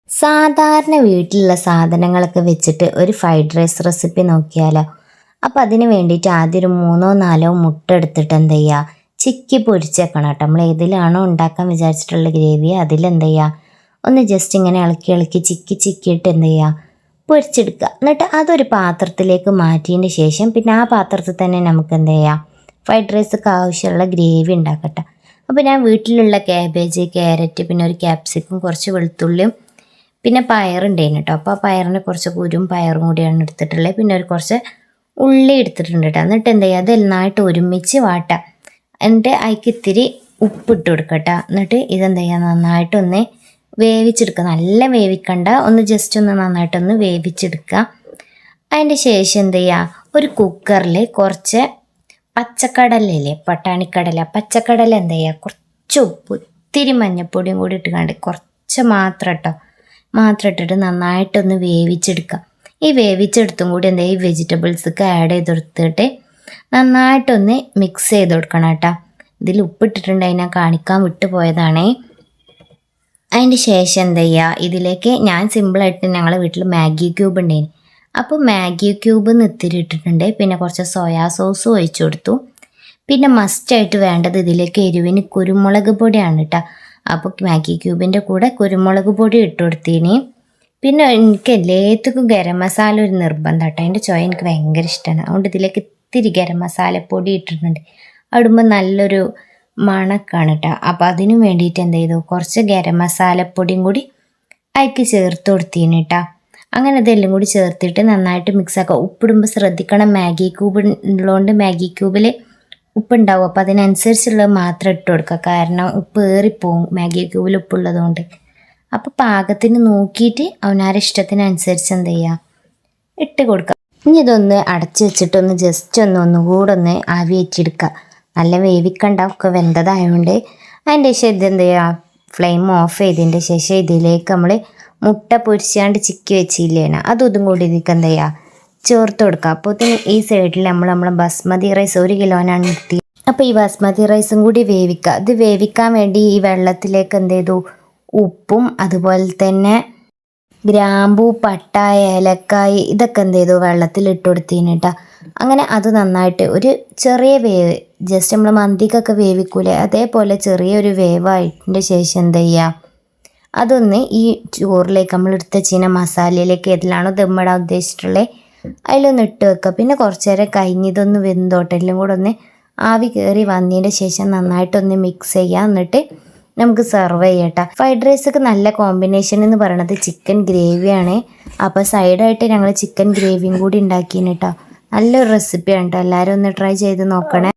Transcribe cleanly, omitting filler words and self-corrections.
സാധാരണ വീട്ടിലുള്ള സാധനങ്ങളൊക്കെ വെച്ചിട്ട് ഒരു ഫ്രൈഡ് റൈസ് റെസിപ്പി നോക്കിയാലോ. അപ്പം അതിന് വേണ്ടിയിട്ട് ആദ്യം ഒരു 3-4 മുട്ട എടുത്തിട്ട് എന്ത് ചെയ്യുക, ചിക്കി പൊരിച്ചേക്കണം കേട്ടോ. നമ്മൾ ഏതിലാണോ ഉണ്ടാക്കാൻ വിചാരിച്ചിട്ടുള്ള ഗ്രേവി അതിലെന്ത് ചെയ്യുക, ഒന്ന് ജസ്റ്റ് ഇങ്ങനെ ഇളക്കി ഇളക്കി ചിക്കിയിട്ട് എന്ത് ചെയ്യുക, പൊരിച്ചെടുക്കുക. എന്നിട്ട് അതൊരു പാത്രത്തിലേക്ക് മാറ്റിയതിന് ശേഷം പിന്നെ ആ പാത്രത്തിൽ തന്നെ നമുക്ക് എന്ത് ചെയ്യാം, ഫ്രൈഡ് റൈസൊക്കെ ആവശ്യമുള്ള ഗ്രേവി ഉണ്ടാക്കട്ടെ. അപ്പോൾ ഞാൻ വീട്ടിലുള്ള ക്യാബേജ്, ക്യാരറ്റ്, പിന്നെ ഒരു ക്യാപ്സിക്കും, കുറച്ച് വെളുത്തുള്ളിയും, പിന്നെ പയറുണ്ടായിരുന്നു കേട്ടോ. അപ്പോൾ ആ പയറിന് കുറച്ച് കുരും പയറും കൂടിയാണ് എടുത്തിട്ടുള്ളത്. പിന്നെ ഒരു കുറച്ച് ഉള്ളി എടുത്തിട്ടുണ്ട് കേട്ടോ. എന്നിട്ട് എന്ത് ചെയ്യുക, അത് നന്നായിട്ട് ഒരുമിച്ച് വാട്ടാം. എന്നിട്ട് അതിക്ക് ഇത്തിരി ഉപ്പിട്ട് കൊടുക്കട്ടോ. എന്നിട്ട് ഇതെന്ത് ചെയ്യുക, നന്നായിട്ടൊന്ന് വേവിച്ചെടുക്കുക. നല്ല വേവിക്കണ്ട, ഒന്ന് ജസ്റ്റ് ഒന്ന് നന്നായിട്ടൊന്ന് വേവിച്ചെടുക്കുക. അതിൻ്റെ ശേഷം എന്ത് ചെയ്യുക, ഒരു കുക്കറിൽ കുറച്ച് പച്ചക്കടലയില്ലേ, പട്ടാണിക്കടല, പച്ചക്കടല എന്ത് ചെയ്യുക, കുറച്ച് ഉപ്പ്, ഇത്തിരി മഞ്ഞൾപ്പൊടിയും കൂടി ഇട്ടുകൊണ്ട് കുറച്ച് മാത്രം ഇട്ടിട്ട് നന്നായിട്ടൊന്ന് വേവിച്ചെടുക്കുക. ഈ വേവിച്ചെടുത്തും കൂടി എന്താ, ഈ വെജിറ്റബിൾസൊക്കെ ആഡ് ചെയ്തെടുത്തിട്ട് നന്നായിട്ടൊന്ന് മിക്സ് ചെയ്ത് കൊടുക്കണം കേട്ടോ. ഇതിൽ ഉപ്പിട്ടിട്ടുണ്ടെങ്കിൽ ഞാൻ കാണിക്കാൻ വിട്ടുപോയതാണേ. അതിൻ്റെ ശേഷം എന്താ ചെയ്യുക, ഇതിലേക്ക് ഞാൻ സിമ്പിളായിട്ട് ഞങ്ങളെ വീട്ടിൽ മാഗി ക്യൂബ് ഉണ്ടായിരുന്നു. അപ്പോൾ മാഗി ക്യൂബ് ഇത്തിരി ഇട്ടിട്ടുണ്ട്. പിന്നെ കുറച്ച് സോയാ സോസും ഒഴിച്ചു കൊടുത്തു. പിന്നെ മസ്റ്റായിട്ട് വേണ്ടത് ഇതിലേക്ക് എരിവിന് കുരുമുളക് പൊടിയാണ് കേട്ടോ. അപ്പോൾ മാഗി ക്യൂബിൻ്റെ കൂടെ കുരുമുളക് പൊടി ഇട്ട് കൊടുത്തിന്. പിന്നെ എനിക്ക് എല്ലാത്തിനും ഗരം മസാല ഒരു നിർബന്ധം കേട്ടോ. അതിൻ്റെ ചോയ എനിക്ക് ഭയങ്കര ഇഷ്ടമാണ്. അതുകൊണ്ട് ഇതിലേക്ക് ഇത്തിരി ഗരം മസാലപ്പൊടി ഇട്ടിട്ടുണ്ട്. അടുമ്പോൾ നല്ലൊരു മണക്കാണ് കേട്ടോ. അപ്പോൾ അതിന് വേണ്ടിയിട്ട് എന്ത് ചെയ്തു, കുറച്ച് ഗരം മസാലപ്പൊടിയും കൂടി അതിക്ക് ചേർത്ത് കൊടുത്തിന് കേട്ടോ. അങ്ങനെ ഇതെല്ലാം കൂടി ചേർത്തിട്ട് നന്നായിട്ട് മിക്സാക്കുക. ഉപ്പിടുമ്പോൾ ശ്രദ്ധിക്കണം, മാഗി ക്യൂബ് ഉള്ളതുകൊണ്ട് മാഗി ക്യൂബിൽ ഉപ്പുണ്ടാവും. അപ്പോൾ അതിനനുസരിച്ചുള്ളത് മാത്രം ഇട്ട് കൊടുക്കുക. കാരണം ഉപ്പ് ഏറിപ്പോവും മാഗി ക്യൂബിൽ ഉപ്പുള്ളതുകൊണ്ട്. അപ്പോൾ പാകത്തിന് നോക്കിയിട്ട് അവനാരുടെ ഇഷ്ടത്തിനനുസരിച്ച് എന്ത് ചെയ്യുക, ഇട്ട് കൊടുക്കുക. ഇനി ഇതൊന്ന് അടച്ച് വെച്ചിട്ടൊന്ന് ജസ്റ്റ് ഒന്നുകൂടെ ഒന്ന് ആവി വെച്ചെടുക്കുക. നല്ല വേവിക്കണ്ട, ഒക്കെ വെന്തതായതുകൊണ്ട്. അതിൻ്റെ ശേഷം ഇതെന്ത് ചെയ്യുക, ഫ്ലെയിം ഓഫ് ചെയ്തതിൻ്റെ ശേഷം ഇതിലേക്ക് നമ്മൾ മുട്ട പൊരിച്ചാണ്ട് ചിക്കി വെച്ചില്ലേന, അതും കൂടി ഇതിലേക്ക് എന്ത് ചെയ്യുക, ചേർത്ത് കൊടുക്കുക. അപ്പോൾ ഈ സൈഡിൽ നമ്മളെ ബസ്മതി റൈസ് 1 കിലോനാണ് എടുത്തി. അപ്പോൾ ഈ ബസ്മതി റൈസും കൂടി വേവിക്കുക. ഇത് വേവിക്കാൻ വേണ്ടി ഈ വെള്ളത്തിലേക്ക് എന്ത് ചെയ്തു, ഉപ്പും അതുപോലെ തന്നെ ഗ്രാമ്പൂ, പട്ട, ഏലക്കായ് ഇതൊക്കെ എന്ത് ചെയ്തു വെള്ളത്തിൽ ഇട്ട് കൊടുത്തിന് കേട്ടോ. അങ്ങനെ അത് നന്നായിട്ട് ഒരു ചെറിയ വേവ്, ജസ്റ്റ് നമ്മൾ മന്തിക്കൊക്കെ വേവിക്കൂലേ അതേപോലെ ചെറിയൊരു വേവായതിൻ്റെ ശേഷം എന്ത് ചെയ്യുക, അതൊന്ന് ഈ ചോറിലേക്ക് നമ്മൾ എടുത്ത ചീന മസാലയിലേക്ക് ഏതിലാണോ ദമ്മിടാൻ ഉദ്ദേശിച്ചിട്ടുള്ളത് അതിലൊന്ന് ഇട്ട് വെക്കുക. പിന്നെ കുറച്ച് നേരം കഴിഞ്ഞിതൊന്ന് വെന്തോട്ടെ, എല്ലാം കൂടെ ഒന്ന് ആവി കയറി വന്നതിൻ്റെ ശേഷം നന്നായിട്ടൊന്ന് മിക്സ് ചെയ്യുക. എന്നിട്ട് നമുക്ക് സെർവ് ചെയ്യട്ടോ. ഫ്രൈഡ് റൈസൊക്കെ നല്ല കോമ്പിനേഷൻ എന്ന് പറയണത് ചിക്കൻ ഗ്രേവിയാണ്. അപ്പോൾ സൈഡായിട്ട് ഞങ്ങൾ ചിക്കൻ ഗ്രേവിയും കൂടി ഉണ്ടാക്കിന് കേട്ടോ. നല്ലൊരു റെസിപ്പിയാണ് കേട്ടോ. എല്ലാവരും ഒന്ന് ട്രൈ ചെയ്ത് നോക്കണേ.